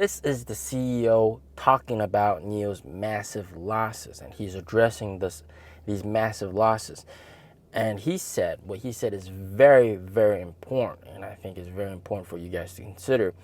This is the CEO talking about NIO's massive losses, and he's addressing these massive losses. And what he said is very, very important, and I think is very important for you guys to consider.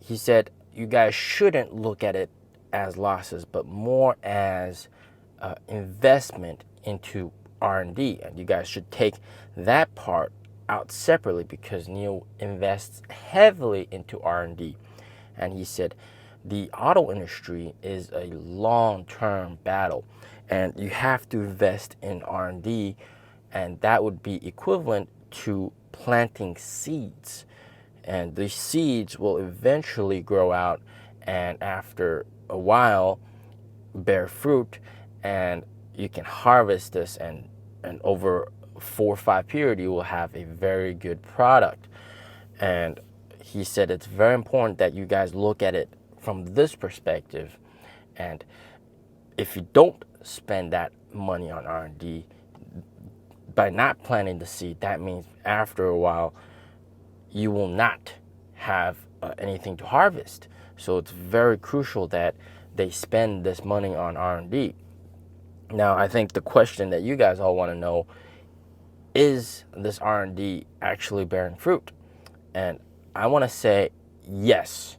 He said you guys shouldn't look at it as losses, but more as investment into R&D, and you guys should take that part out separately because NIO invests heavily into R&D. And he said the auto industry is a long-term battle, and you have to invest in R&D, and that would be equivalent to planting seeds. And the seeds will eventually grow out, and after a while bear fruit, and you can harvest this, and over 4 or 5 period you will have a very good product. And he said it's very important that you guys look at it from this perspective, and if you don't spend that money on R&D by not planting the seed, that means after a while you will not have anything to harvest. So it's very crucial that they spend this money on R&D. Now, I think the question that you guys all want to know is this R&D actually bearing fruit? And I want to say yes.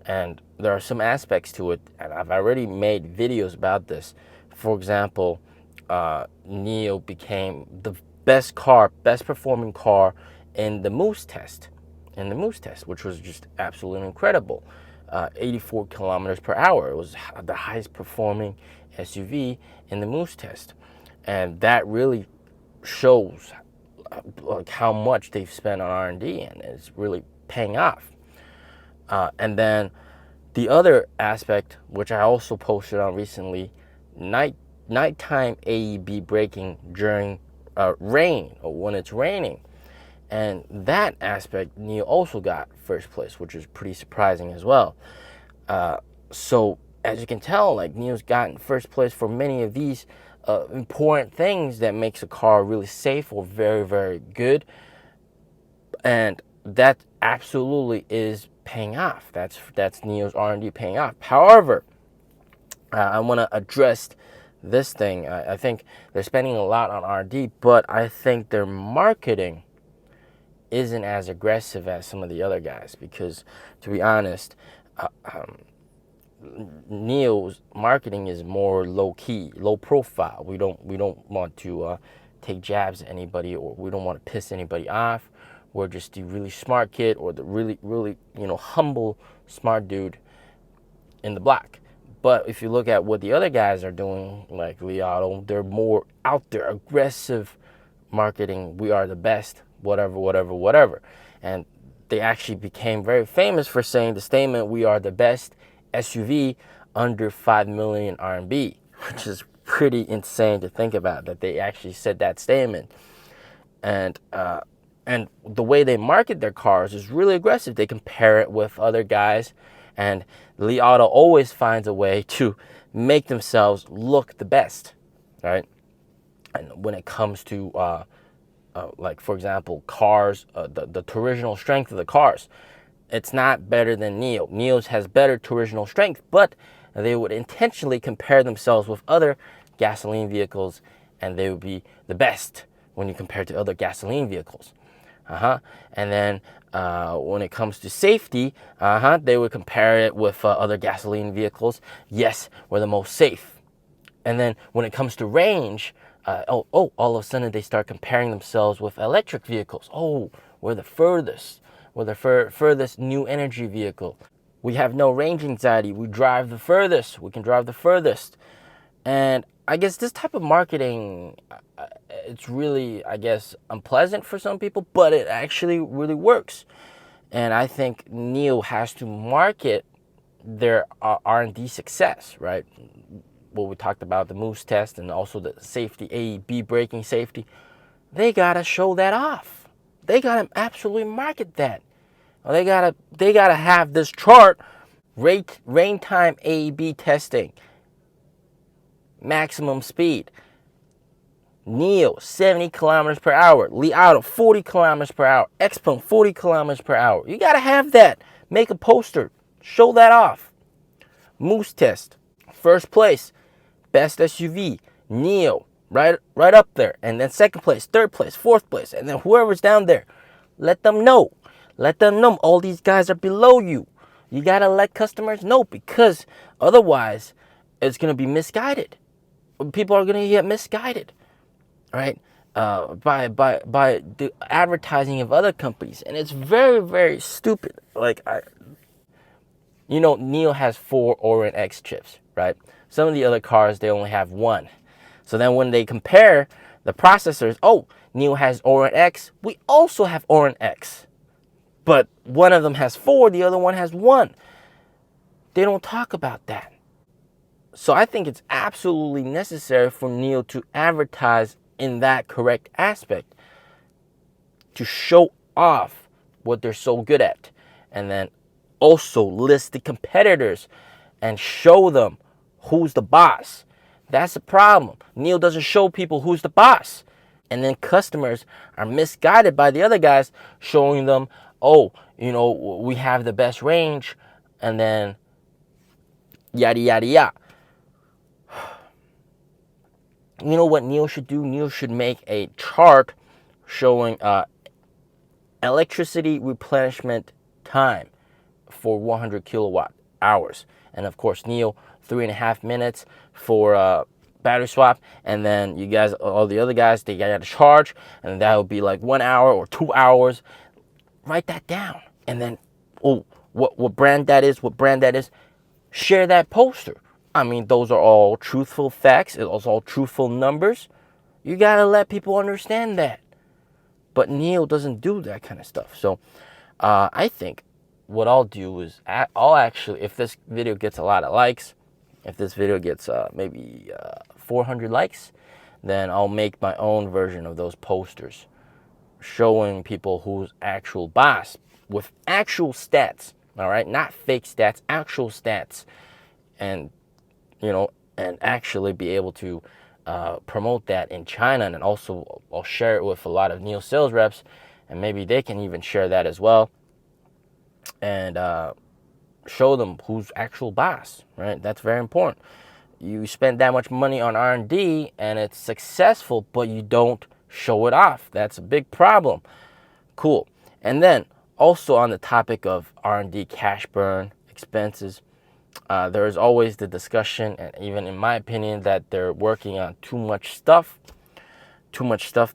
And there are some aspects to it, and I've already made videos about this. For example, NIO became the best performing car in the Moose test, which was just absolutely incredible. 84 kilometers per hour. It was the highest performing SUV in the Moose test. And that really shows like how much they've spent on R&D, and it's really paying off. And then the other aspect, which I also posted on recently, nighttime AEB braking during rain, or when it's raining. And that aspect, NIO also got first place, which is pretty surprising as well. So as you can tell, like, NIO's gotten first place for many of these important things that makes a car really safe or very, very good. And that absolutely is paying off. That's NIO's R&D paying off. However, I want to address this thing. I think they're spending a lot on R&D, but I think their marketing isn't as aggressive as some of the other guys, because to be honest, NIO's marketing is more low key, low profile. We don't want to take jabs at anybody, or we don't want to piss anybody off. We're just the really smart kid, or the really humble smart dude in the block. But if you look at what the other guys are doing, like Li Auto, they're more out there, aggressive marketing. We are the best, whatever. And they actually became very famous for saying the statement, "We are the best SUV under 5 million RMB," which is pretty insane to think about, that they actually said that statement. And the way they market their cars is really aggressive. They compare it with other guys, and Li Auto always finds a way to make themselves look the best, right? And when it comes to like, for example, cars, the torsional strength of the cars, it's not better than NIO. NIO's has better torsional strength, but they would intentionally compare themselves with other gasoline vehicles, and they would be the best when you compare to other gasoline vehicles. And then when it comes to safety, they would compare it with other gasoline vehicles. Yes, we're the most safe. And then when it comes to range, all of a sudden they start comparing themselves with electric vehicles. Oh, we're the furthest. We're the furthest new energy vehicle. We have no range anxiety. We drive the furthest. We can drive the furthest. And I guess this type of marketing, it's really, I guess, unpleasant for some people, but it actually really works. And I think NIO has to market their R&D success, right? What we talked about, the Moose test, and also the safety, AEB braking safety. They gotta show that off. They gotta absolutely market that. They gotta have this chart, rain time AEB testing, maximum speed. NIO 70 kilometers per hour, Li Auto 40 kilometers per hour, Xpeng 40 kilometers per hour. You gotta have that. Make a poster, Show that off. Moose test, first place, best SUV, NIO, right up there. And then second place, third place, fourth place, and then whoever's down there, let them know. Let them know all these guys are below you. You gotta let customers know, because otherwise it's gonna be misguided. People are gonna get misguided, right? By the advertising of other companies, and it's very, very stupid. Like, NIO has 4 Orin X chips, right? Some of the other cars, they only have 1. So then when they compare the processors, oh, NIO has Orin X, we also have Orin X. But one of them has 4, the other one has 1. They don't talk about that. So I think it's absolutely necessary for NIO to advertise in that correct aspect, to show off what they're so good at, and then also list the competitors and show them who's the boss. That's the problem. NIO doesn't show people who's the boss. And then customers are misguided by the other guys showing them, oh, we have the best range, and then yada, yada, yada. You know what NIO should do? NIO should make a chart showing electricity replenishment time for 100 kilowatt hours. And of course, NIO, 3.5 minutes for battery swap. And then you guys, all the other guys, they got to charge. And that would be like 1 hour or 2 hours. Write that down. And then, what brand that is, share that poster. I mean, those are all truthful facts. It's all truthful numbers. You got to let people understand that. But NIO doesn't do that kind of stuff. So I think what I'll do is I'll actually, if this video gets a lot of likes, if this video gets maybe 400 likes, then I'll make my own version of those posters showing people who's actual boss with actual stats. All right, not fake stats, actual stats. And and actually be able to promote that in China. And also I'll share it with a lot of NIO sales reps, and maybe they can even share that as well, and show them who's actual boss, right? That's very important. You spend that much money on R&D and it's successful, but you don't show it off. That's a big problem. Cool. And then also on the topic of R&D cash burn expenses, there is always the discussion, and even in my opinion, that they're working on too much stuff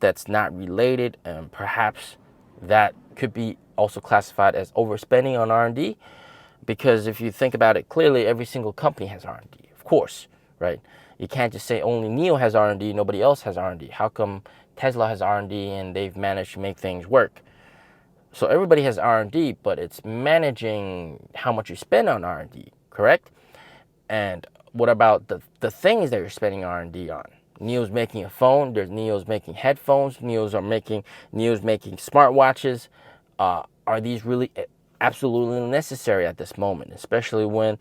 that's not related, and perhaps that could be also classified as overspending on R&D, because if you think about it clearly, every single company has R&D, of course, right? You can't just say only NIO has R&D, nobody else has R&D. How come Tesla has R&D and they've managed to make things work? So everybody has R&D, but it's managing how much you spend on R&D. Correct? And what about the things that you're spending R&D on? NIO's making a phone. There's NIO's making headphones. NIO's making smartwatches. Are these really absolutely necessary at this moment? Especially when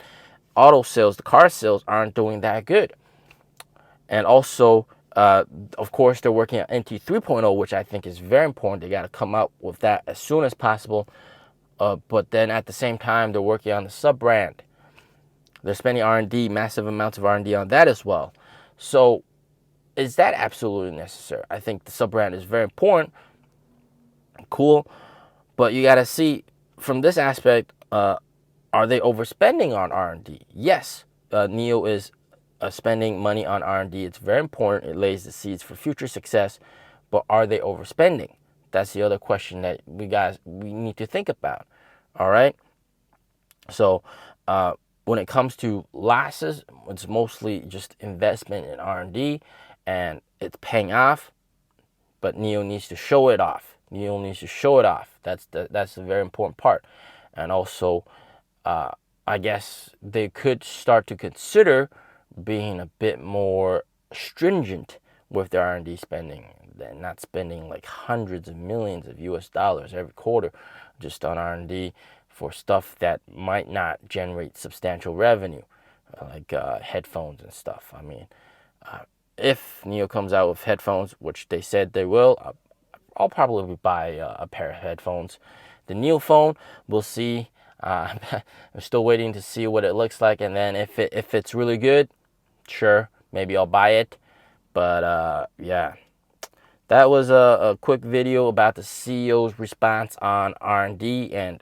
auto sales, the car sales, aren't doing that good. And also, of course, they're working on NT 3.0, which I think is very important. They got to come out with that as soon as possible. But then at the same time, they're working on the sub-brand. They're spending R&D, massive amounts of R&D on that as well. So is that absolutely necessary? I think the sub-brand is very important. Cool. But you got to see from this aspect, are they overspending on R&D? Yes. NIO is spending money on R&D. It's very important. It lays the seeds for future success. But are they overspending? That's the other question that we need to think about. All right. So, when it comes to losses, it's mostly just investment in R&D, and it's paying off. But NIO needs to show it off. NIO needs to show it off. That's the very important part. And also, I guess they could start to consider being a bit more stringent with their R&D spending, and not spending like hundreds of millions of US dollars every quarter just on R&D for stuff that might not generate substantial revenue, like headphones and stuff. I mean, if NIO comes out with headphones, which they said they will, I'll probably buy a pair of headphones. The NIO phone, we'll see. I'm still waiting to see what it looks like, and then if it's really good, sure, maybe I'll buy it. But yeah, that was a quick video about the CEO's response on R&D and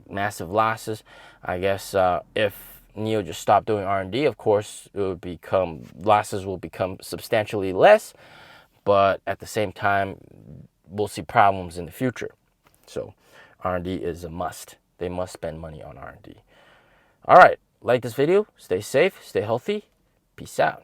massive losses. I guess if NIO just stopped doing R&D, of course, losses will become substantially less. But at the same time, we'll see problems in the future. So R&D is a must. They must spend money on R&D. All right, like this video, stay safe, stay healthy, peace out.